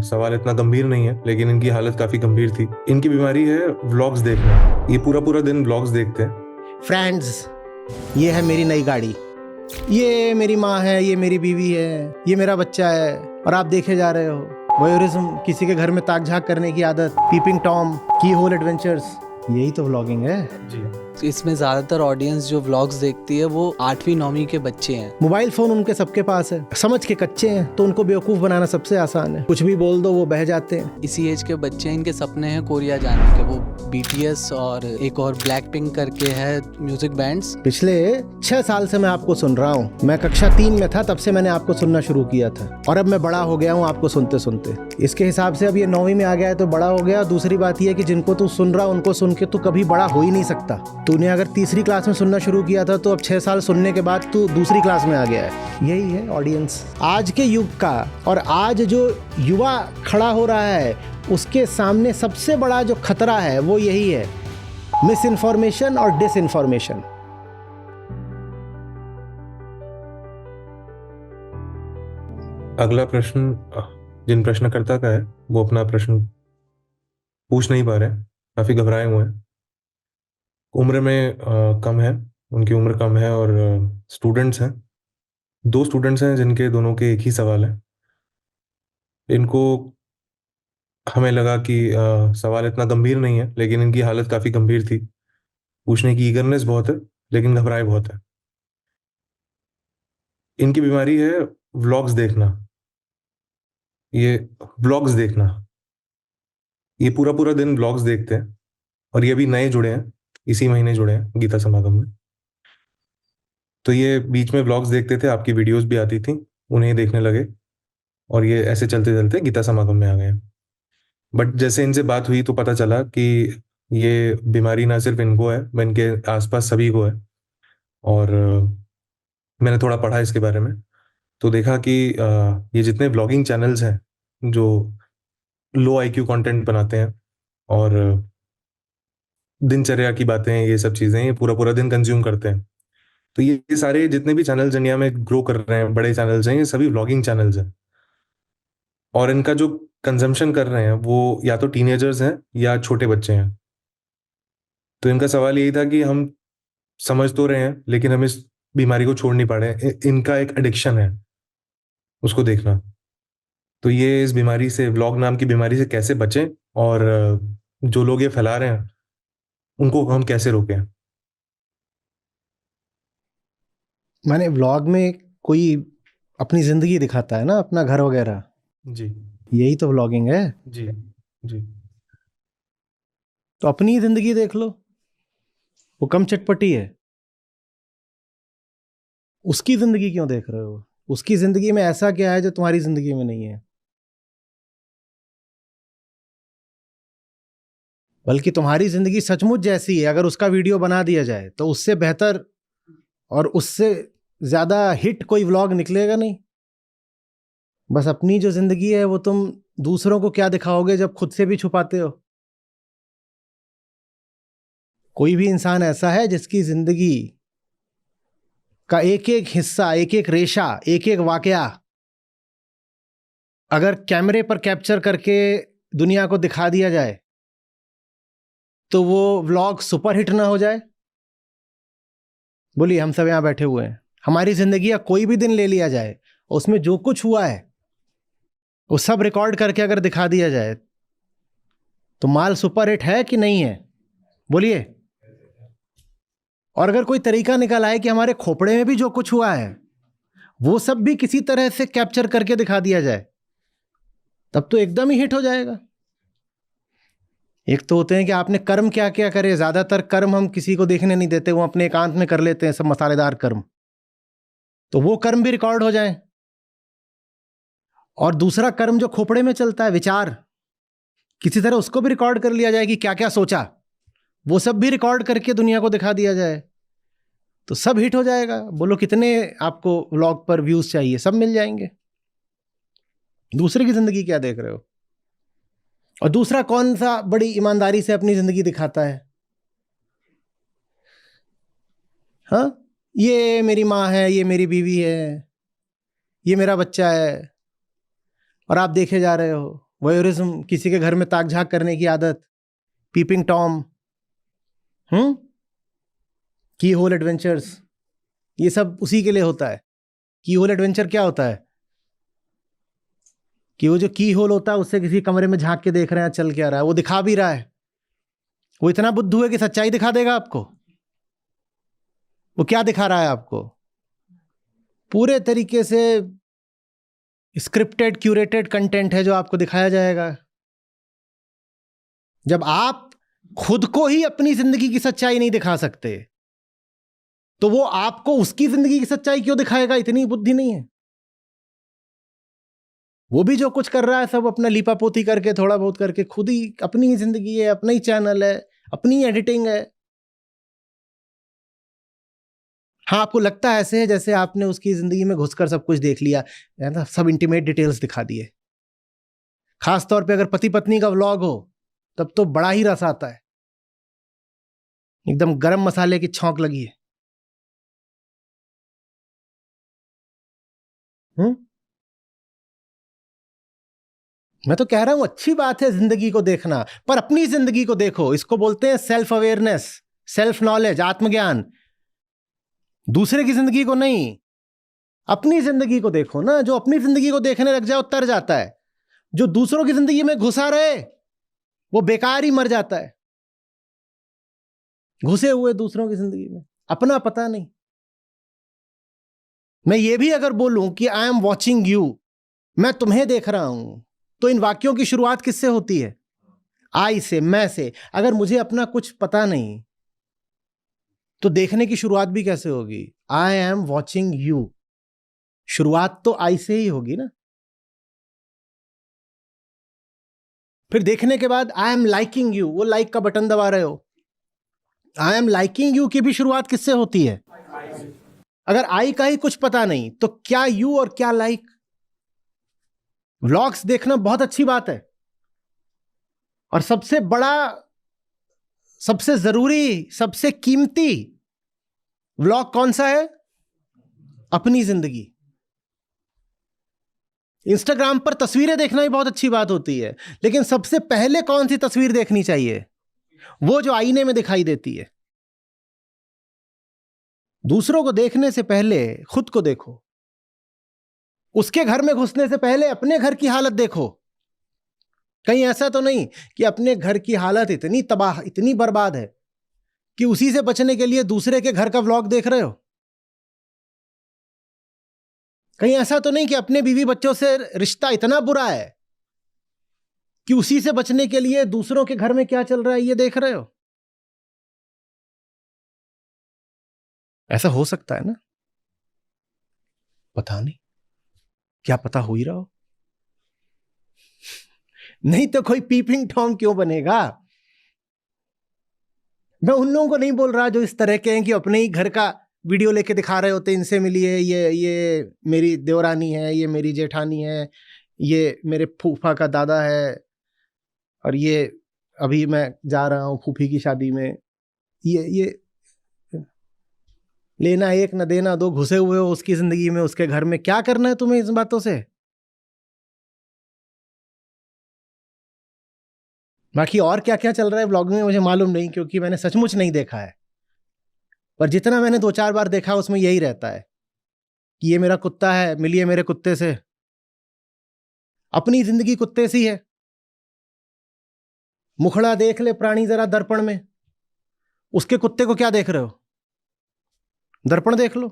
सवाल इतना गंभीर नहीं है, लेकिन इनकी हालत काफी गंभीर थी। इनकी बीमारी है व्लॉग्स देखना। ये पूरा पूरा दिन व्लॉग्स देखते हैं। फ्रेंड्स, ये है मेरी नई गाड़ी, ये मेरी माँ है, ये मेरी बीवी है, ये मेरा बच्चा है, और आप देखे जा रहे हो वोयरिज्म, किसी के घर में ताक झाक करने की आदत, पीपिंग टॉम, की होल एडवेंचर्स, यही तो व्लॉगिंग है जी। इसमें ज़्यादातर ऑडियंस जो व्लॉग्स देखती है वो 8वीं 9वीं के बच्चे हैं। मोबाइल फोन उनके सबके पास है, समझ के कच्चे हैं, तो उनको बेवकूफ़ बनाना सबसे आसान है। कुछ भी बोल दो वो बह जाते हैं। इसी एज के बच्चे हैं, इनके सपने हैं कोरिया जाने के। वो BTS और एक और ब्लैक पिंक करके है म्यूजिक बैंड्स। पिछले 6 साल से मैं आपको सुन रहा हूँ। मैं कक्षा 3 में था, तब से मैंने आपको सुनना शुरू किया था, और अब मैं बड़ा हो गया हूँ आपको सुनते सुनते। इसके हिसाब से अब ये 9वीं में आ गया है तो बड़ा हो गया। दूसरी बात ये है कि जिनको तू सुन रहा उनको सुन के तू कभी बड़ा हो ही नहीं सकता। तूने अगर तीसरी क्लास में सुनना शुरू किया था तो अब 6 साल सुनने के बाद तू दूसरी क्लास में आ गया है। यही है ऑडियंस आज के युग का। और आज जो युवा खड़ा हो रहा है उसके सामने सबसे बड़ा जो खतरा है वो यही है, मिस इन्फॉर्मेशन और डिस इन्फॉर्मेशन। अगला प्रश्न जिन प्रश्नकर्ता का है वो अपना प्रश्न पूछ नहीं पा रहे हैं, काफी घबराए हुए हैं। उम्र में कम है, उनकी उम्र कम है, और स्टूडेंट्स हैं। 2 स्टूडेंट्स हैं जिनके दोनों के एक ही सवाल है। इनको हमें लगा कि सवाल इतना गंभीर नहीं है, लेकिन इनकी हालत काफी गंभीर थी। पूछने की ईगरनेस बहुत है, लेकिन घबराए बहुत है। इनकी बीमारी है व्लॉग्स देखना। ये व्लॉग्स देखना, ये पूरा पूरा दिन व्लॉग्स देखते हैं, और ये अभी नए जुड़े हैं, इसी महीने जुड़े हैं गीता समागम में। तो ये बीच में व्लॉग्स देखते थे, आपकी वीडियोस भी आती थी, उन्हें देखने लगे, और ये ऐसे चलते चलते गीता समागम में आ गए। बट जैसे इनसे बात हुई तो पता चला कि ये बीमारी ना सिर्फ इनको है, मैं इनके आसपास सभी को है। और मैंने थोड़ा पढ़ा इसके बारे में, तो देखा कि ये जितने व्लॉगिंग चैनल्स हैं जो लो IQ कंटेंट बनाते हैं, और दिनचर्या की बातें, ये सब चीज़ें ये पूरा पूरा दिन कंज्यूम करते हैं। तो ये सारे जितने भी चैनल्स इंडिया में ग्रो कर रहे हैं, बड़े चैनल्स हैं, ये सभी व्लॉगिंग चैनल्स हैं। और इनका जो कंजम्पशन कर रहे हैं वो या तो टीनेजर्स हैं या छोटे बच्चे हैं। तो इनका सवाल यही था कि हम समझ तो रहे हैं, लेकिन हम इस बीमारी को छोड़ नहीं पा रहे हैं। इनका एक एडिक्शन है उसको देखना। तो ये इस बीमारी से, व्लॉग नाम की बीमारी से कैसे बचें, और जो लोग ये फैला रहे हैं उनको हम कैसे रोकें। माने व्लॉग में कोई अपनी जिंदगी दिखाता है ना, अपना घर वगैरह, जी यही तो व्लॉगिंग है। जी जी। तो अपनी जिंदगी देख लो, वो कम चटपटी है। उसकी जिंदगी क्यों देख रहे हो? उसकी जिंदगी में ऐसा क्या है जो तुम्हारी जिंदगी में नहीं है? बल्कि तुम्हारी जिंदगी सचमुच जैसी है, अगर उसका वीडियो बना दिया जाए तो उससे बेहतर और उससे ज्यादा हिट कोई व्लॉग निकलेगा नहीं। बस अपनी जो जिंदगी है वो तुम दूसरों को क्या दिखाओगे जब खुद से भी छुपाते हो? कोई भी इंसान ऐसा है जिसकी जिंदगी का एक एक हिस्सा, एक एक रेशा, एक एक वाकया अगर कैमरे पर कैप्चर करके दुनिया को दिखा दिया जाए तो वो व्लॉग सुपरहिट ना हो जाए? बोलिए, हम सब यहां बैठे हुए हैं, हमारी जिंदगी का कोई भी दिन ले लिया जाए, उसमें जो कुछ हुआ है वो सब रिकॉर्ड करके अगर दिखा दिया जाए तो माल सुपरहिट है कि नहीं है? बोलिए। और अगर कोई तरीका निकल आए कि हमारे खोपड़े में भी जो कुछ हुआ है वो सब भी किसी तरह से कैप्चर करके दिखा दिया जाए, तब तो एकदम ही हिट हो जाएगा। एक तो होते हैं कि आपने कर्म क्या क्या करे, ज्यादातर कर्म हम किसी को देखने नहीं देते, वो अपने एकांत में कर लेते हैं सब मसालेदार कर्म, तो वो कर्म भी रिकॉर्ड हो जाए। और दूसरा कर्म जो खोपड़े में चलता है, विचार, किसी तरह उसको भी रिकॉर्ड कर लिया जाए कि क्या क्या सोचा, वो सब भी रिकॉर्ड करके दुनिया को दिखा दिया जाए, तो सब हिट हो जाएगा। बोलो कितने आपको व्लॉग पर व्यूज चाहिए, सब मिल जाएंगे। दूसरे की जिंदगी क्या देख रहे हो? और दूसरा कौन सा बड़ी ईमानदारी से अपनी जिंदगी दिखाता है? हाँ, ये मेरी माँ है, ये मेरी बीवी है, ये मेरा बच्चा है, और आप देखे जा रहे हो वोयरिज्म, किसी के घर में ताक झाक करने की आदत, पीपिंग टॉम, की होल एडवेंचर्स, ये सब उसी के लिए होता है। की होल एडवेंचर क्या होता है कि वो जो की होल होता है उससे किसी कमरे में झांक के देख रहे हैं चल क्या रहा है, वो दिखा भी रहा है, वो इतना बुद्धू है कि सच्चाई दिखा देगा आपको। वो क्या दिखा रहा है आपको? पूरे तरीके से स्क्रिप्टेड क्यूरेटेड कंटेंट है जो आपको दिखाया जाएगा। जब आप खुद को ही अपनी जिंदगी की सच्चाई नहीं दिखा सकते तो वो आपको उसकी जिंदगी की सच्चाई क्यों दिखाएगा? इतनी बुद्धि नहीं है। वो भी जो कुछ कर रहा है सब अपना लीपापोती करके, थोड़ा बहुत करके, खुद ही अपनी ही जिंदगी है, अपना ही चैनल है, अपनी एडिटिंग है। हाँ, आपको लगता है ऐसे है जैसे आपने उसकी जिंदगी में घुसकर सब कुछ देख लिया है ना, सब इंटीमेट डिटेल्स दिखा दिए। खास तौर पे अगर पति पत्नी का व्लॉग हो तब तो बड़ा ही रस आता है, एकदम गरम मसाले की छौंक लगी है। मैं तो कह रहा हूं अच्छी बात है जिंदगी को देखना, पर अपनी जिंदगी को देखो। इसको बोलते हैं सेल्फ अवेयरनेस, सेल्फ नॉलेज, आत्मज्ञान। दूसरे की जिंदगी को नहीं, अपनी जिंदगी को देखो ना। जो अपनी जिंदगी को देखने लग जाए वो तर जाता है, जो दूसरों की जिंदगी में घुसा रहे वो बेकार ही मर जाता है। घुसे हुए दूसरों की जिंदगी में, अपना पता नहीं। मैं ये भी अगर बोलूं कि आई एम वॉचिंग यू, मैं तुम्हें देख रहा हूं, तो इन वाक्यों की शुरुआत किससे होती है? आई से, मैं से। अगर मुझे अपना कुछ पता नहीं तो देखने की शुरुआत भी कैसे होगी? आई एम वॉचिंग यू, शुरुआत तो आई से ही होगी ना। फिर देखने के बाद आई एम लाइकिंग यू, वो लाइक का बटन दबा रहे हो। आई एम लाइकिंग यू की भी शुरुआत किससे होती है? अगर आई का ही कुछ पता नहीं तो क्या यू और क्या लाइक? व्लॉग्स देखना बहुत अच्छी बात है, और सबसे बड़ा, सबसे जरूरी, सबसे कीमती व्लॉग कौन सा है? अपनी जिंदगी। इंस्टाग्राम पर तस्वीरें देखना भी बहुत अच्छी बात होती है, लेकिन सबसे पहले कौन सी तस्वीर देखनी चाहिए? वो जो आईने में दिखाई देती है। दूसरों को देखने से पहले खुद को देखो। उसके घर में घुसने से पहले अपने घर की हालत देखो। कहीं ऐसा तो नहीं कि अपने घर की हालत इतनी तबाह, इतनी बर्बाद है कि उसी से बचने के लिए दूसरे के घर का व्लॉग देख रहे हो? कहीं ऐसा तो नहीं कि अपने बीवी बच्चों से रिश्ता इतना बुरा है कि उसी से बचने के लिए दूसरों के घर में क्या चल रहा है ये देख रहे हो? ऐसा हो सकता है ना? पता नहीं, क्या पता हो ही रहा हो। नहीं तो कोई पीपिंग टॉम क्यों बनेगा? मैं उन लोगों को नहीं बोल रहा जो इस तरह के हैं कि अपने ही घर का वीडियो लेके दिखा रहे होते, इनसे मिलिए, ये मेरी देवरानी है, ये मेरी जेठानी है, ये मेरे फूफा का दादा है, और ये अभी मैं जा रहा हूं फूफी की शादी में। ये लेना एक न देना दो, घुसे हुए हो उसकी जिंदगी में, उसके घर में। क्या करना है तुम्हें इस बातों से? बाकी और क्या क्या चल रहा है व्लॉग में मुझे मालूम नहीं, क्योंकि मैंने सचमुच नहीं देखा है। पर जितना मैंने 2-4 बार देखा उसमें यही रहता है कि ये मेरा कुत्ता है, मिलिए मेरे कुत्ते से। अपनी जिंदगी कुत्ते सी है। मुखड़ा देख ले प्राणी जरा दर्पण में, उसके कुत्ते को क्या देख रहे हो? दर्पण देख लो।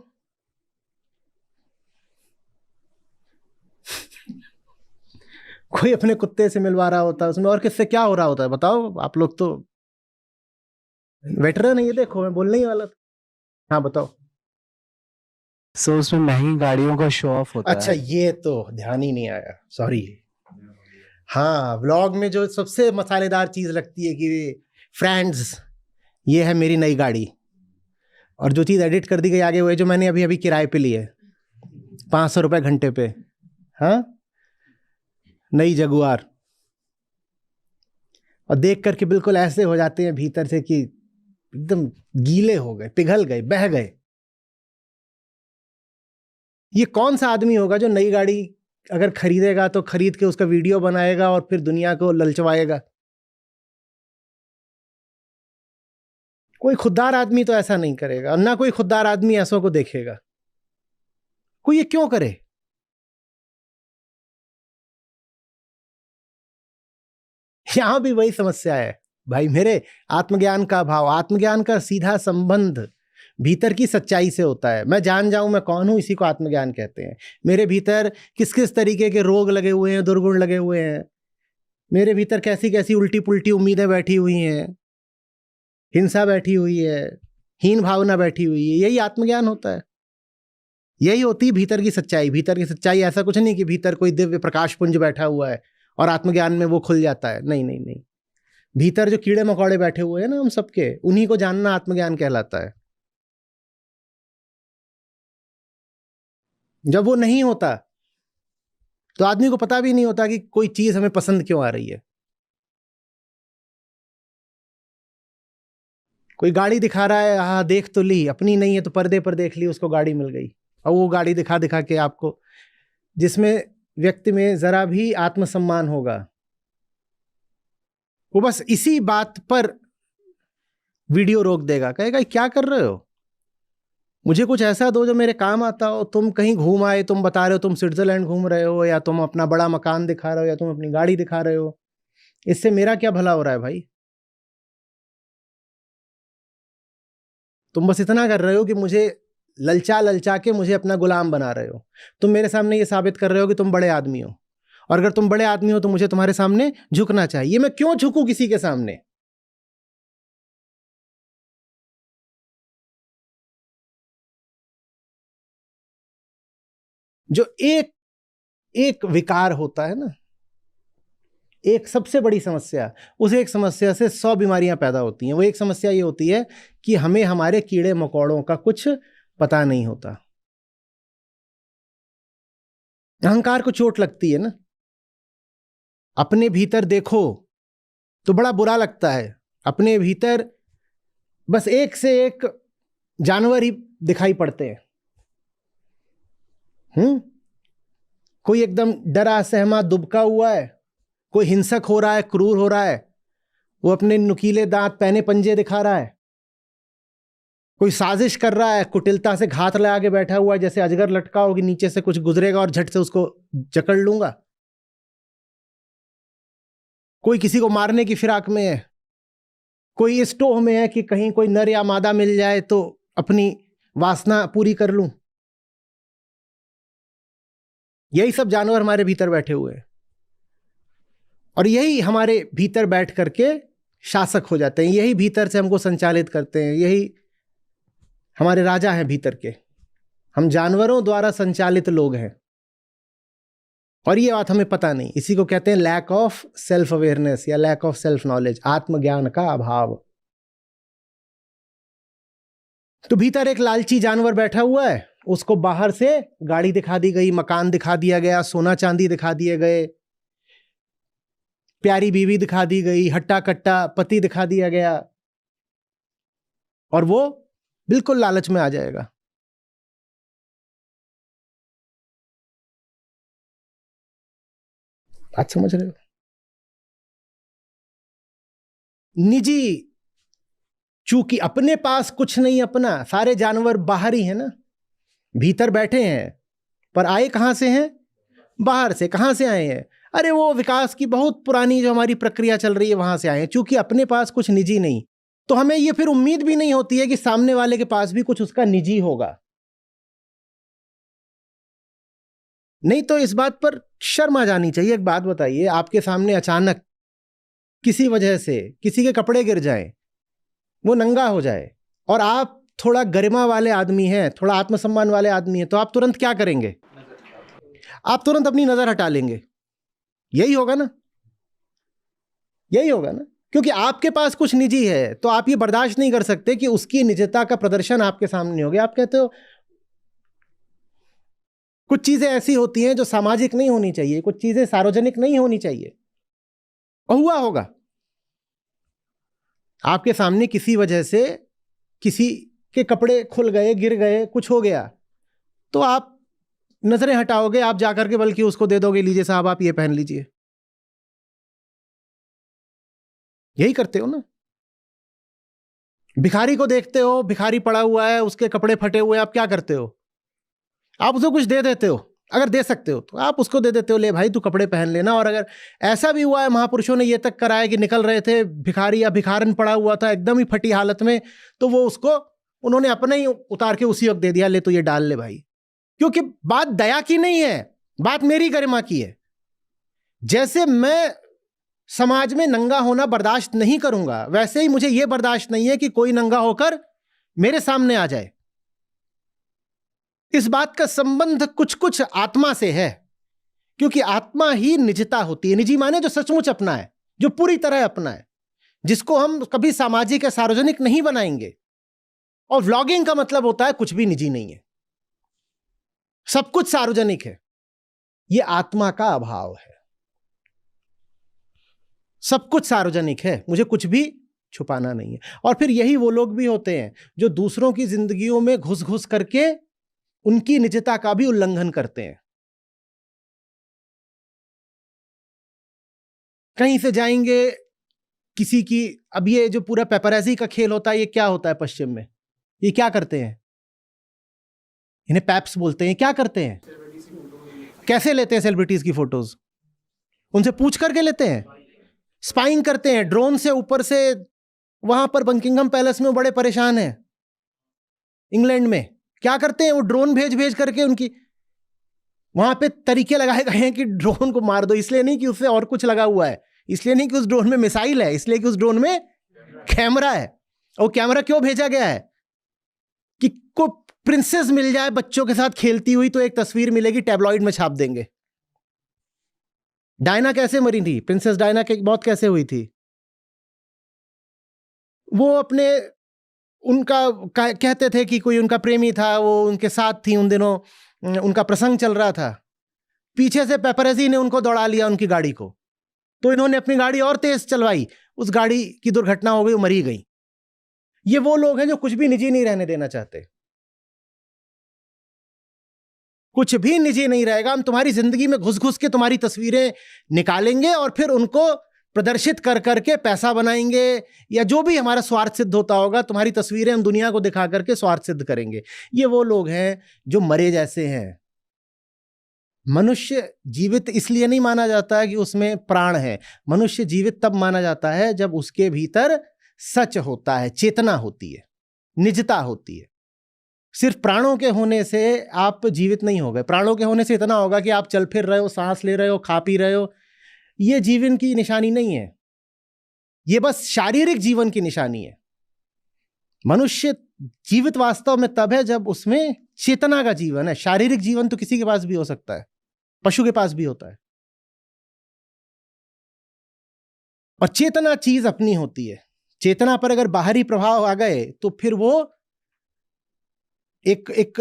कोई अपने कुत्ते से मिलवा रहा होता है उसमें, और किससे क्या हो रहा होता है बताओ? आप लोग तो वेटरन है, ये देखो मैं बोलने ही वाला था। हाँ बताओ। सो उसमें महंगी गाड़ियों का शो ऑफ होता अच्छा, है। ये तो ध्यान ही नहीं आया, सॉरी। हाँ, व्लॉग में जो सबसे मसालेदार चीज लगती है कि फ्रेंड्स ये है मेरी नई गाड़ी, और जो चीज एडिट कर दी गई आगे वो है जो मैंने अभी अभी किराए पे ली है, 500 रुपए घंटे पे। हाँ, नई जगुआर। और देख करके बिल्कुल ऐसे हो जाते हैं भीतर से कि एकदम गीले हो गए, पिघल गए, बह गए। ये कौन सा आदमी होगा जो नई गाड़ी अगर खरीदेगा तो खरीद के उसका वीडियो बनाएगा और फिर दुनिया को ललचवाएगा। कोई खुददार आदमी तो ऐसा नहीं करेगा, और ना कोई खुददार आदमी ऐसों को देखेगा। कोई ये क्यों करे? यहां भी वही समस्या है भाई मेरे, आत्मज्ञान का अभाव। आत्मज्ञान का सीधा संबंध भीतर की सच्चाई से होता है। मैं जान जाऊं मैं कौन हूं, इसी को आत्मज्ञान कहते हैं। मेरे भीतर किस किस तरीके के रोग लगे हुए हैं, दुर्गुण लगे हुए हैं, मेरे भीतर कैसी कैसी उल्टी पुल्टी उम्मीदें बैठी हुई हैं, हिंसा बैठी हुई है, हीन भावना बैठी हुई है, यही आत्मज्ञान होता है। यही होती है भीतर की सच्चाई। भीतर की सच्चाई ऐसा कुछ नहीं कि भीतर कोई दिव्य प्रकाश पुंज बैठा हुआ है और आत्मज्ञान में वो खुल जाता है। नहीं नहीं नहीं, भीतर जो कीड़े मकोड़े बैठे हुए हैं ना हम सबके, उन्हीं को जानना आत्मज्ञान कहलाता है। जब वो नहीं होता तो आदमी को पता भी नहीं होता कि कोई चीज हमें पसंद क्यों आ रही है। कोई गाड़ी दिखा रहा है, हाँ देख तो ली, अपनी नहीं है तो पर्दे पर देख ली, उसको गाड़ी मिल गई, और वो गाड़ी दिखा दिखा के आपको, जिसमें व्यक्ति में जरा भी आत्मसम्मान होगा, वो बस इसी बात पर वीडियो रोक देगा, कहेगा क्या कर रहे हो, मुझे कुछ ऐसा दो जो मेरे काम आता हो। तुम कहीं घूम आए, तुम बता रहे हो तुम स्विट्जरलैंड घूम रहे हो, या तुम अपना बड़ा मकान दिखा रहे हो, या तुम अपनी गाड़ी दिखा रहे हो, इससे मेरा क्या भला हो रहा है भाई? तुम बस इतना कर रहे हो कि मुझे ललचा ललचा के मुझे अपना गुलाम बना रहे हो। तुम मेरे सामने ये साबित कर रहे हो कि तुम बड़े आदमी हो, और अगर तुम बड़े आदमी हो तो मुझे तुम्हारे सामने झुकना चाहिए। मैं क्यों झुकूं किसी के सामने? जो एक एक विकार होता है ना, एक सबसे बड़ी समस्या, उस एक समस्या से 100 बीमारियां पैदा होती हैं। वो एक समस्या ये होती है कि हमें हमारे कीड़े मकोड़ों का कुछ पता नहीं होता। अहंकार को चोट लगती है ना, अपने भीतर देखो तो बड़ा बुरा लगता है। अपने भीतर बस एक से एक जानवर ही दिखाई पड़ते हैं। कोई एकदम डरा सहमा दुबका हुआ है, कोई हिंसक हो रहा है, क्रूर हो रहा है, वो अपने नुकीले दांत पहने पंजे दिखा रहा है, कोई साजिश कर रहा है, कुटिलता से घात लगा के बैठा हुआ है, जैसे अजगर लटका हो कि नीचे से कुछ गुजरेगा और झट से उसको जकड़ लूंगा। कोई किसी को मारने की फिराक में है, कोई इस टोह में है कि कहीं कोई नर या मादा मिल जाए तो अपनी वासना पूरी कर लूं। यही सब जानवर हमारे भीतर बैठे हुए हैं, और यही हमारे भीतर बैठ करके शासक हो जाते हैं। यही भीतर से हमको संचालित करते हैं। यही हमारे राजा हैं भीतर के। हम जानवरों द्वारा संचालित लोग हैं, और ये बात हमें पता नहीं। इसी को कहते हैं लैक ऑफ सेल्फ अवेयरनेस या लैक ऑफ सेल्फ नॉलेज, आत्मज्ञान का अभाव। तो भीतर एक लालची जानवर बैठा हुआ है, उसको बाहर से गाड़ी दिखा दी गई, मकान दिखा दिया गया, सोना चांदी दिखा दिए गए, प्यारी बीवी दिखा दी गई, हट्टा कट्टा पति दिखा दिया गया, और वो बिल्कुल लालच में आ जाएगा। बात समझ रहे हो? निजी, चूंकि अपने पास कुछ नहीं अपना, सारे जानवर बाहर ही है ना, भीतर बैठे हैं, पर आए कहां से हैं? बाहर से। कहां से आए हैं? अरे वो विकास की बहुत पुरानी जो हमारी प्रक्रिया चल रही है वहां से आए हैं। चूंकि अपने पास कुछ निजी नहीं, तो हमें ये फिर उम्मीद भी नहीं होती है कि सामने वाले के पास भी कुछ उसका निजी होगा। नहीं तो इस बात पर शर्म आ जानी चाहिए। एक बात बताइए, आपके सामने अचानक किसी वजह से किसी के कपड़े गिर जाएं, वो नंगा हो जाए, और आप थोड़ा गरिमा वाले आदमी हैं, थोड़ा आत्मसम्मान वाले आदमी हैं, तो आप तुरंत क्या करेंगे? आप तुरंत अपनी नजर हटा लेंगे। यही होगा ना, यही होगा ना, क्योंकि आपके पास कुछ निजी है, तो आप ये बर्दाश्त नहीं कर सकते कि उसकी निजता का प्रदर्शन आपके सामने हो गया। आप कहते हो कुछ चीजें ऐसी होती हैं जो सामाजिक नहीं होनी चाहिए, कुछ चीजें सार्वजनिक नहीं होनी चाहिए, और हुआ होगा। आपके सामने किसी वजह से किसी के कपड़े खुल गए, गिर गए, कुछ हो गया, तो आप नजरें हटाओगे आप जाकर के, बल्कि उसको दे दोगे, लीजिए साहब आप ये पहन लीजिए। यही करते हो ना। भिखारी को देखते हो, भिखारी पड़ा हुआ है, उसके कपड़े फटे हुए, आप क्या करते हो? आप उसको कुछ दे देते हो, अगर दे सकते हो तो आप उसको दे देते हो, ले भाई तू कपड़े पहन लेना। और अगर ऐसा भी हुआ है, महापुरुषों ने ये तक कराया कि निकल रहे थे भिखारी या भिखारन पड़ा हुआ था एकदम ही फटी हालत में, तो वो उसको उन्होंने अपने ही उतार के उसी वक्त दे दिया, ले तो ये डाल ले भाई। क्योंकि बात दया की नहीं है, बात मेरी गरिमा की है। जैसे मैं समाज में नंगा होना बर्दाश्त नहीं करूंगा, वैसे ही मुझे यह बर्दाश्त नहीं है कि कोई नंगा होकर मेरे सामने आ जाए। इस बात का संबंध कुछ कुछ आत्मा से है, क्योंकि आत्मा ही निजता होती है। निजी माने जो सचमुच अपना है, जो पूरी तरह अपना है, जिसको हम कभी सामाजिक या सार्वजनिक नहीं बनाएंगे। और व्लॉगिंग का मतलब होता है कुछ भी निजी नहीं है, सब कुछ सार्वजनिक है। यह आत्मा का अभाव है। सब कुछ सार्वजनिक है, मुझे कुछ भी छुपाना नहीं है। और फिर यही वो लोग भी होते हैं जो दूसरों की जिंदगियों में घुस घुस करके उनकी निजता का भी उल्लंघन करते हैं। कहीं से जाएंगे किसी की, अब ये जो पूरा पेपराजी का खेल होता है, ये क्या होता है पश्चिम में? ये क्या करते हैं? इन्हें पैप्स बोलते हैं। क्या करते हैं? कैसे लेते हैं सेलिब्रिटीज की फोटोज? उनसे पूछ करके लेते हैं, स्पाइंग करते हैं ड्रोन से ऊपर से। वहां पर बकिंघम पैलेस में वो बड़े परेशान हैं इंग्लैंड में। क्या करते हैं? वो ड्रोन भेज भेज करके उनकी वहां पे तरीके लगाए गए हैं कि ड्रोन को मार दो। इसलिए नहीं कि उससे और कुछ लगा हुआ है, इसलिए नहीं कि उस ड्रोन में मिसाइल है, इसलिए कि उस ड्रोन में कैमरा है। और कैमरा क्यों भेजा गया है? कि को प्रिंसेस मिल जाए बच्चों के साथ खेलती हुई तो एक तस्वीर मिलेगी, टैबलॉइड में छाप देंगे। डायना कैसे मरी थी? प्रिंसेस डायना की मौत कैसे हुई थी? वो अपने उनका कहते थे कि कोई उनका प्रेमी था, वो उनके साथ थी उन दिनों, उनका प्रसंग चल रहा था, पीछे से पेपराजी ने उनको दौड़ा लिया उनकी गाड़ी को, तो इन्होंने अपनी गाड़ी और तेज चलवाई, उस गाड़ी की दुर्घटना हो गई, वो मरी गई। ये वो लोग हैं जो कुछ भी निजी नहीं रहने देना चाहते। कुछ भी निजी नहीं रहेगा, हम तुम्हारी जिंदगी में घुस घुस के तुम्हारी तस्वीरें निकालेंगे और फिर उनको प्रदर्शित कर करके पैसा बनाएंगे, या जो भी हमारा स्वार्थ सिद्ध होता होगा, तुम्हारी तस्वीरें हम दुनिया को दिखा करके स्वार्थ सिद्ध करेंगे। ये वो लोग हैं जो मरे जैसे हैं। मनुष्य जीवित इसलिए नहीं माना जाता है कि उसमें प्राण है। मनुष्य जीवित तब माना जाता है जब उसके भीतर सच होता है, चेतना होती है, निजता होती है। सिर्फ प्राणों के होने से आप जीवित नहीं हो गए। प्राणों के होने से इतना होगा कि आप चल फिर रहे हो, सांस ले रहे हो, खा पी रहे हो, ये जीवन की निशानी नहीं है, ये बस शारीरिक जीवन की निशानी है। मनुष्य जीवित वास्तव में तब है जब उसमें चेतना का जीवन है। शारीरिक जीवन तो किसी के पास भी हो सकता है, पशु के पास भी होता है, और चेतना चीज अपनी होती है। चेतना पर अगर बाहरी प्रभाव आ गए तो फिर वो एक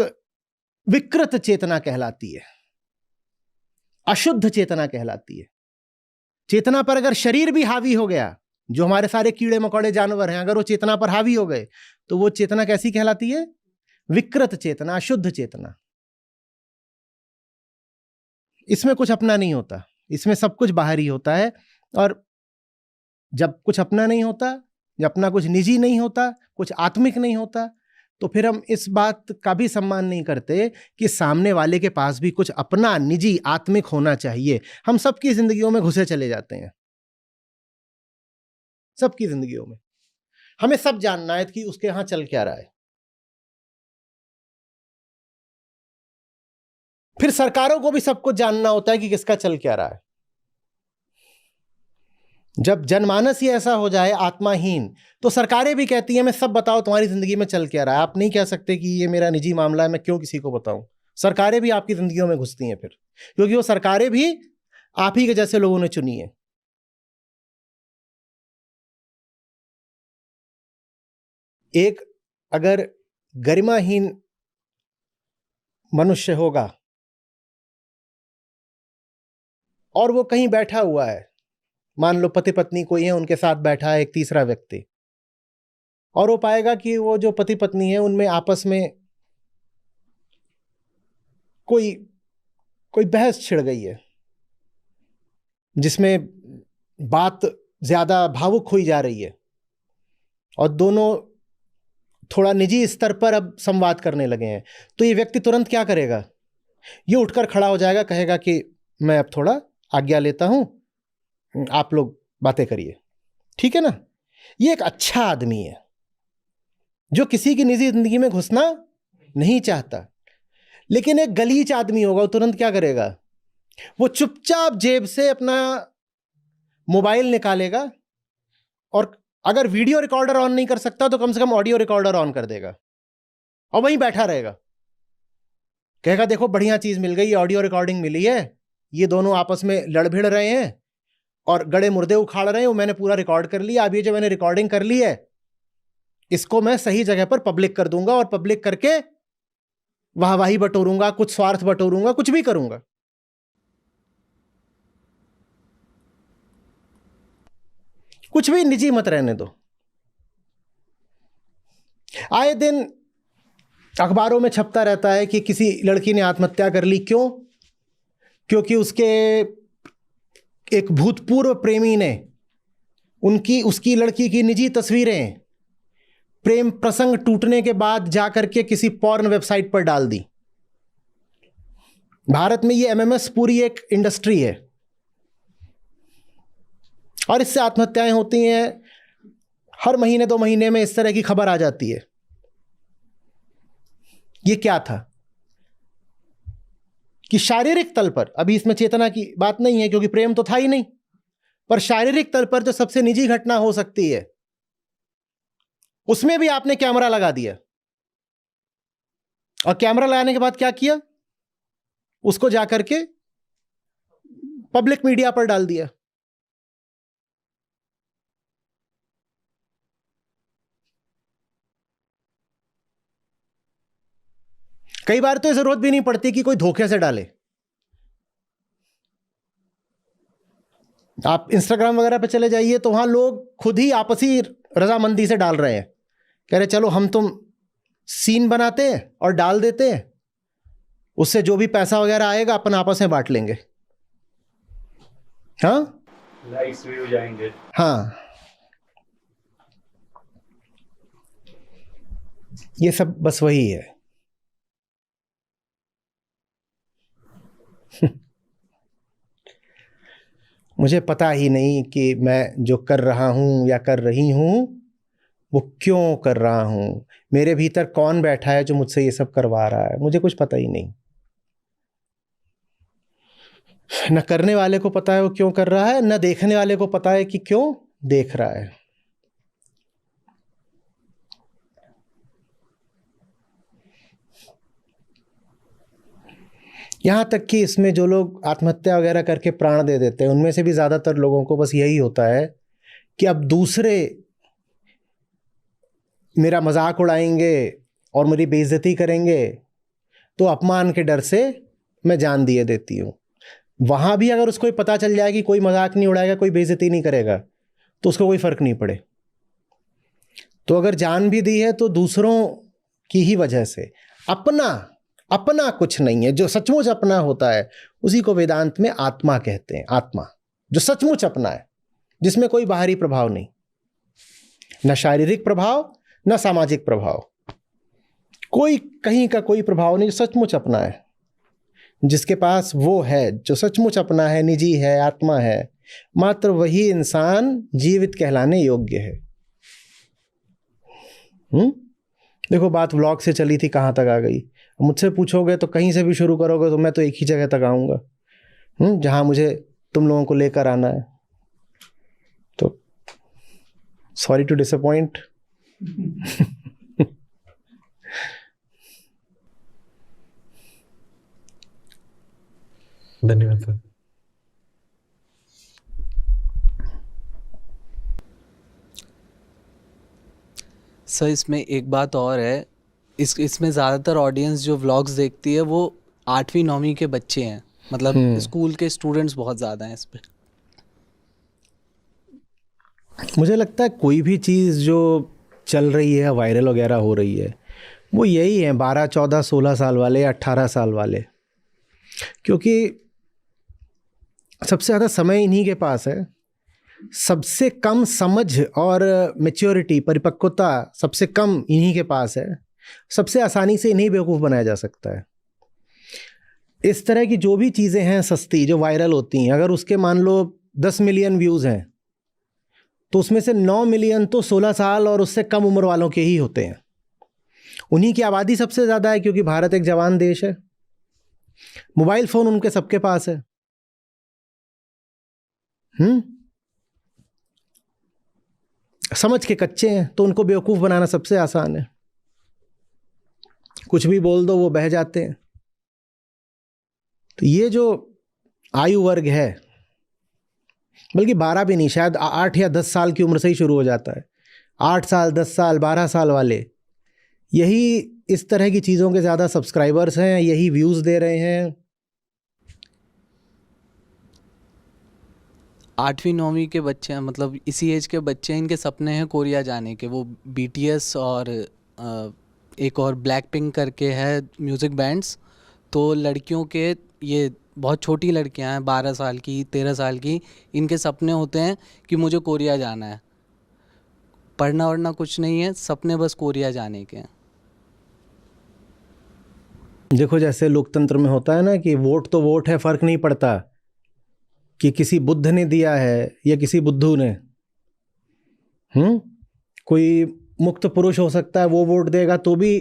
विकृत चेतना कहलाती है, अशुद्ध चेतना कहलाती है। चेतना पर अगर शरीर भी हावी हो गया, जो हमारे सारे कीड़े मकोड़े जानवर हैं, अगर वो चेतना पर हावी हो गए तो वो चेतना कैसी कहलाती है? विकृत चेतना, अशुद्ध चेतना। इसमें कुछ अपना नहीं होता, इसमें सब कुछ बाहरी होता है। और जब कुछ अपना नहीं होता, जब अपना कुछ निजी नहीं होता, कुछ आत्मिक नहीं होता, तो फिर हम इस बात का भी सम्मान नहीं करते कि सामने वाले के पास भी कुछ अपना निजी आत्मिक होना चाहिए। हम सबकी जिंदगियों में घुसे चले जाते हैं, सबकी जिंदगियों में। हमें सब जानना है कि उसके यहां चल क्या रहा है। फिर सरकारों को भी सब कुछ जानना होता है कि किसका चल क्या रहा है। जब जनमानस ही ऐसा हो जाए आत्माहीन, तो सरकारें भी कहती हैं मैं सब बताओ तुम्हारी जिंदगी में चल क्या रहा है। आप नहीं कह सकते कि ये मेरा निजी मामला है, मैं क्यों किसी को बताऊं। सरकारें भी आपकी जिंदगियों में घुसती हैं फिर, क्योंकि वो सरकारें भी आप ही के जैसे लोगों ने चुनी है। एक अगर गरिमाहीन मनुष्य होगा और वो कहीं बैठा हुआ है, मान लो पति पत्नी कोई है, उनके साथ बैठा है एक तीसरा व्यक्ति, और वो पाएगा कि वो जो पति पत्नी है उनमें आपस में कोई कोई बहस छिड़ गई है जिसमें बात ज्यादा भावुक हुई जा रही है और दोनों थोड़ा निजी स्तर पर अब संवाद करने लगे हैं, तो ये व्यक्ति तुरंत क्या करेगा? ये उठकर खड़ा हो जाएगा, कहेगा कि मैं अब थोड़ा आज्ञा लेता हूं, आप लोग बातें करिए, ठीक है ना? ये एक अच्छा आदमी है जो किसी की निजी जिंदगी में घुसना नहीं चाहता। लेकिन एक गलीच आदमी होगा, वो तुरंत क्या करेगा? वो चुपचाप जेब से अपना मोबाइल निकालेगा और अगर वीडियो रिकॉर्डर ऑन नहीं कर सकता तो कम से कम ऑडियो रिकॉर्डर ऑन कर देगा और वहीं बैठा रहेगा, कहेगा देखो बढ़िया चीज मिल गई, ऑडियो रिकॉर्डिंग मिली है, ये दोनों आपस में लड़ भिड़ रहे हैं और गड़े मुर्दे उखाड़ रहे हैं, वो मैंने पूरा रिकॉर्ड कर लिया। अब ये जो मैंने रिकॉर्डिंग कर ली है इसको मैं सही जगह पर पब्लिक कर दूंगा और पब्लिक करके वाहवाही बटोरूंगा, कुछ स्वार्थ बटोरूंगा, कुछ भी करूंगा। कुछ भी निजी मत रहने दो। आए दिन अखबारों में छपता रहता है कि किसी लड़की ने आत्महत्या कर ली। क्यों? क्योंकि उसके एक भूतपूर्व प्रेमी ने उसकी लड़की की निजी तस्वीरें प्रेम प्रसंग टूटने के बाद जाकर के किसी पॉर्न वेबसाइट पर डाल दी। भारत में ये एमएमएस पूरी एक इंडस्ट्री है और इससे आत्महत्याएं होती हैं। हर महीने 2 महीने में इस तरह की खबर आ जाती है। ये क्या था कि शारीरिक तल पर, अभी इसमें चेतना की बात नहीं है क्योंकि प्रेम तो था ही नहीं, पर शारीरिक तल पर जो सबसे निजी घटना हो सकती है उसमें भी आपने कैमरा लगा दिया और कैमरा लगाने के बाद क्या किया? उसको जाकर के पब्लिक मीडिया पर डाल दिया। कई बार तो ये जरूरत भी नहीं पड़ती कि कोई धोखे से डाले। आप इंस्टाग्राम वगैरह पे चले जाइए तो वहां लोग खुद ही आपसी रजामंदी से डाल रहे हैं, कह रहे चलो हम तुम सीन बनाते हैं और डाल देते हैं, उससे जो भी पैसा वगैरह आएगा अपन आपस में बांट लेंगे। हाँ, लाइक्स भी हो जाएंगे। हाँ, ये सब बस वही है। मुझे पता ही नहीं कि मैं जो कर रहा हूं या कर रही हूं वो क्यों कर रहा हूं, मेरे भीतर कौन बैठा है जो मुझसे ये सब करवा रहा है, मुझे कुछ पता ही नहीं। न करने वाले को पता है वो क्यों कर रहा है, न देखने वाले को पता है कि क्यों देख रहा है। यहाँ तक कि इसमें जो लोग आत्महत्या वगैरह करके प्राण दे देते हैं उनमें से भी ज़्यादातर लोगों को बस यही होता है कि अब दूसरे मेरा मजाक उड़ाएंगे और मेरी बेइज्जती करेंगे, तो अपमान के डर से मैं जान दिए देती हूँ। वहाँ भी अगर उसको पता चल जाए कि कोई मजाक नहीं उड़ाएगा, कोई बेइज्जती नहीं करेगा, तो उसको कोई फ़र्क नहीं पड़े। तो अगर जान भी दी है तो दूसरों की ही वजह से। अपना कुछ नहीं है। जो सचमुच अपना होता है उसी को वेदांत में आत्मा कहते हैं। आत्मा जो सचमुच अपना है, जिसमें कोई बाहरी प्रभाव नहीं, न शारीरिक प्रभाव न सामाजिक प्रभाव, कोई कहीं का कोई प्रभाव नहीं, जो सचमुच अपना है, जिसके पास वो है जो सचमुच अपना है, निजी है, आत्मा है, मात्र वही इंसान जीवित कहलाने योग्य है। देखो बात व्लॉग से चली थी, कहाँ तक आ गई। मुझसे पूछोगे तो कहीं से भी शुरू करोगे तो मैं तो एक ही जगह तक आऊँगा, जहाँ मुझे तुम लोगों को लेकर आना है। तो सॉरी टू डिसअपॉइंट। धन्यवाद सर। सर इसमें एक बात और है, इसमें ज़्यादातर ऑडियंस जो व्लॉग्स देखती है वो 8वीं 9वीं के बच्चे हैं, मतलब स्कूल के स्टूडेंट्स बहुत ज़्यादा हैं इस पे। मुझे लगता है कोई भी चीज़ जो चल रही है, वायरल वगैरह हो रही है, वो यही है 12, 14, 16 साल वाले, 18 साल वाले। क्योंकि सबसे ज़्यादा समय इन्हीं के पास है, सबसे कम समझ और मैच्योरिटी, परिपक्वता सबसे कम इन्हीं के पास है, सबसे आसानी से इन्हीं बेवकूफ़ बनाया जा सकता है। इस तरह की जो भी चीज़ें हैं सस्ती जो वायरल होती हैं, अगर उसके मान लो 10 मिलियन व्यूज़ हैं तो उसमें से 9 मिलियन तो 16 साल और उससे कम उम्र वालों के ही होते हैं। उन्हीं की आबादी सबसे ज़्यादा है क्योंकि भारत एक जवान देश है। मोबाइल फ़ोन उनके सबके पास है। समझ के कच्चे हैं तो उनको बेवकूफ़ बनाना सबसे आसान है। कुछ भी बोल दो वो बह जाते हैं। तो ये जो आयु वर्ग है, बल्कि 12 भी नहीं, शायद 8 या 10 साल की उम्र से ही शुरू हो जाता है। 8 साल, 10 साल, 12 साल वाले यही इस तरह की चीज़ों के ज़्यादा सब्सक्राइबर्स हैं, यही व्यूज़ दे रहे हैं। 8वीं 9वीं के बच्चे हैं, मतलब इसी एज के बच्चे हैं, इनके सपने हैं कोरिया जाने के। वो BTS और एक और ब्लैक पिंक करके है म्यूज़िक बैंड्स। तो लड़कियों के, ये बहुत छोटी लड़कियां हैं, 12 साल की, 13 साल की, इनके सपने होते हैं कि मुझे कोरिया जाना है। पढ़ना वढ़ना कुछ नहीं है, सपने बस कोरिया जाने के हैं। देखो जैसे लोकतंत्र में होता है ना कि वोट तो वोट है, फ़र्क नहीं पड़ता कि किसी बुद्ध ने दिया है या किसी बुद्धू ने। कोई मुक्त पुरुष हो सकता है, वो वोट देगा तो भी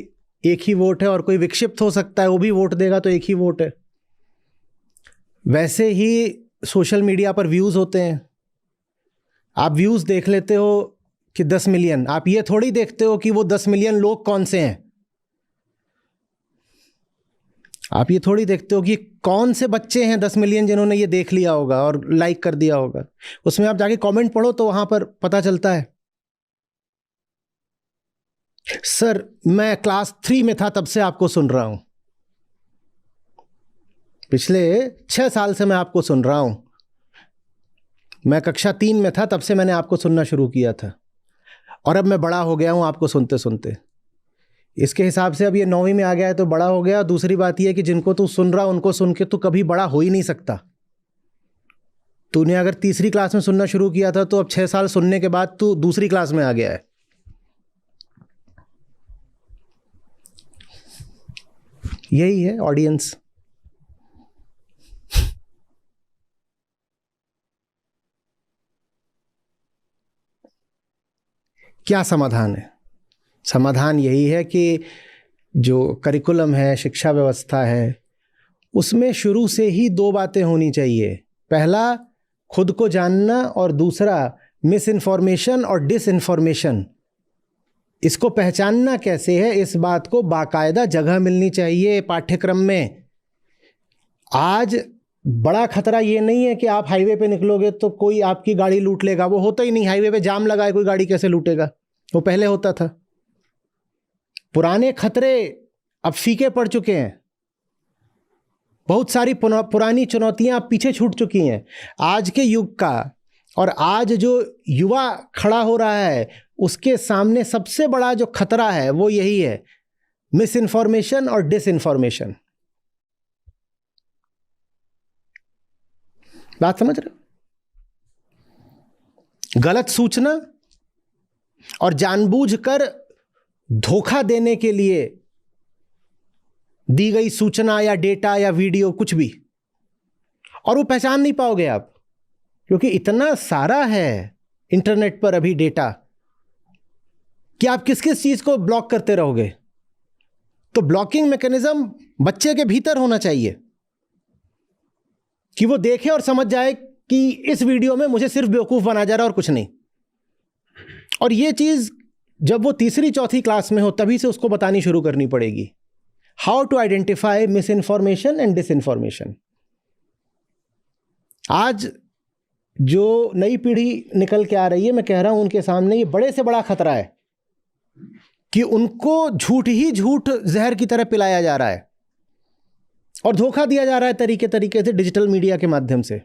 एक ही वोट है, और कोई विक्षिप्त हो सकता है, वो भी वोट देगा तो एक ही वोट है। वैसे ही सोशल मीडिया पर व्यूज़ होते हैं। आप व्यूज़ देख लेते हो कि 10 मिलियन, आप ये थोड़ी देखते हो कि वो 10 मिलियन लोग कौन से हैं। आप ये थोड़ी देखते हो कि कौन से बच्चे हैं 10 मिलियन जिन्होंने ये देख लिया होगा और लाइक कर दिया होगा। उसमें आप जाके कमेंट पढ़ो तो वहाँ पर पता चलता है, सर मैं क्लास 3 में था तब से आपको सुन रहा हूं, पिछले 6 साल से मैं आपको सुन रहा हूं, मैं कक्षा 3 में था तब से मैंने आपको सुनना शुरू किया था, और अब मैं बड़ा हो गया हूं आपको सुनते सुनते। इसके हिसाब से अब ये 9वीं में आ गया है तो बड़ा हो गया। दूसरी बात यह कि जिनको तू सुन रहा उनको सुन के तू कभी बड़ा हो ही नहीं सकता। तूने अगर तीसरी क्लास में सुनना शुरू किया था तो अब 6 साल सुनने के बाद तू दूसरी क्लास में आ गया है। यही है ऑडियंस। क्या समाधान है? समाधान यही है कि जो करिकुलम है, शिक्षा व्यवस्था है, उसमें शुरू से ही 2 बातें होनी चाहिए। पहला, खुद को जानना, और दूसरा मिस इन्फॉर्मेशन और डिसइन्फॉर्मेशन। इसको पहचानना कैसे है, इस बात को बाकायदा जगह मिलनी चाहिए पाठ्यक्रम में। आज बड़ा खतरा ये नहीं है कि आप हाईवे पे निकलोगे तो कोई आपकी गाड़ी लूट लेगा, वो होता ही नहीं। हाईवे पे जाम लगा है, कोई गाड़ी कैसे लूटेगा? वो पहले होता था। पुराने खतरे अब फीके पड़ चुके हैं। बहुत सारी पुरानी चुनौतियां अब पीछे छूट चुकी हैं। आज के युग का और आज जो युवा खड़ा हो रहा है, उसके सामने सबसे बड़ा जो खतरा है वो यही है, मिस इन्फॉर्मेशन और डिसइन्फॉर्मेशन। बात समझ रहे हो? गलत सूचना और जानबूझकर धोखा देने के लिए दी गई सूचना या डेटा या वीडियो, कुछ भी, और वो पहचान नहीं पाओगे आप, क्योंकि इतना सारा है इंटरनेट पर अभी डेटा कि आप किस किस चीज को ब्लॉक करते रहोगे। तो ब्लॉकिंग मैकेनिज्म बच्चे के भीतर होना चाहिए कि वो देखे और समझ जाए कि इस वीडियो में मुझे सिर्फ बेवकूफ बनाया जा रहा है और कुछ नहीं। और ये चीज जब वो तीसरी चौथी क्लास में हो तभी से उसको बतानी शुरू करनी पड़ेगी, how to identify misinformation and disinformation. आज जो नई पीढ़ी निकल के आ रही है, मैं कह रहा हूं उनके सामने ये बड़े से बड़ा खतरा है कि उनको झूठ ही झूठ जहर की तरह पिलाया जा रहा है और धोखा दिया जा रहा है तरीके तरीके से डिजिटल मीडिया के माध्यम से।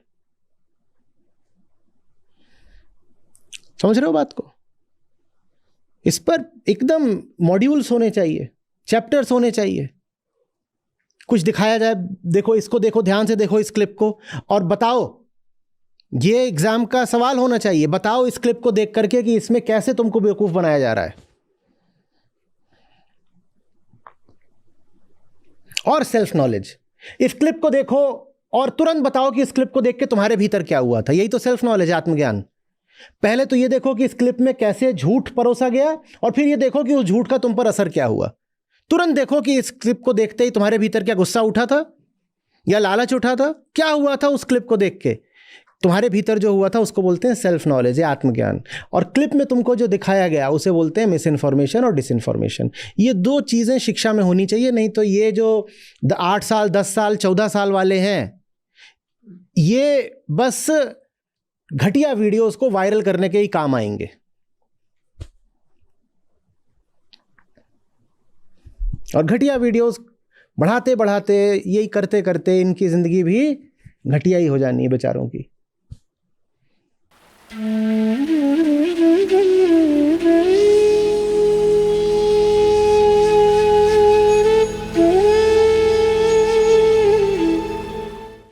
समझ रहे हो बात को? इस पर एकदम मॉड्यूल्स होने चाहिए, चैप्टर्स होने चाहिए। कुछ दिखाया जाए, देखो इसको, देखो ध्यान से देखो इस क्लिप को और बताओ, ये एग्जाम का सवाल होना चाहिए, बताओ इस क्लिप को देख करके कि इसमें कैसे तुमको बेवकूफ बनाया जा रहा है। और सेल्फ नॉलेज, इस क्लिप को देखो और तुरंत बताओ कि इस क्लिप को देख के तुम्हारे भीतर क्या हुआ था। यही तो सेल्फ नॉलेज है, आत्मज्ञान। पहले तो ये देखो कि इस क्लिप में कैसे झूठ परोसा गया, और फिर ये देखो कि उस झूठ का तुम पर असर क्या हुआ। तुरंत देखो कि इस क्लिप को देखते ही तुम्हारे भीतर क्या गुस्सा उठा था या लालच उठा था, क्या हुआ था उस क्लिप को देख के। तुम्हारे भीतर जो हुआ था उसको बोलते हैं सेल्फ नॉलेज या आत्मज्ञान। और क्लिप में तुमको जो दिखाया गया उसे बोलते हैं मिस इन्फॉर्मेशन और डिसइन्फॉर्मेशन। ये दो चीज़ें शिक्षा में होनी चाहिए, नहीं तो ये जो 8 साल 10 साल 14 साल वाले हैं, ये बस घटिया वीडियोस को वायरल करने के ही काम आएंगे। और घटिया वीडियोस बढ़ाते बढ़ाते, यही करते करते इनकी ज़िंदगी भी घटिया ही हो जानी है बेचारों की।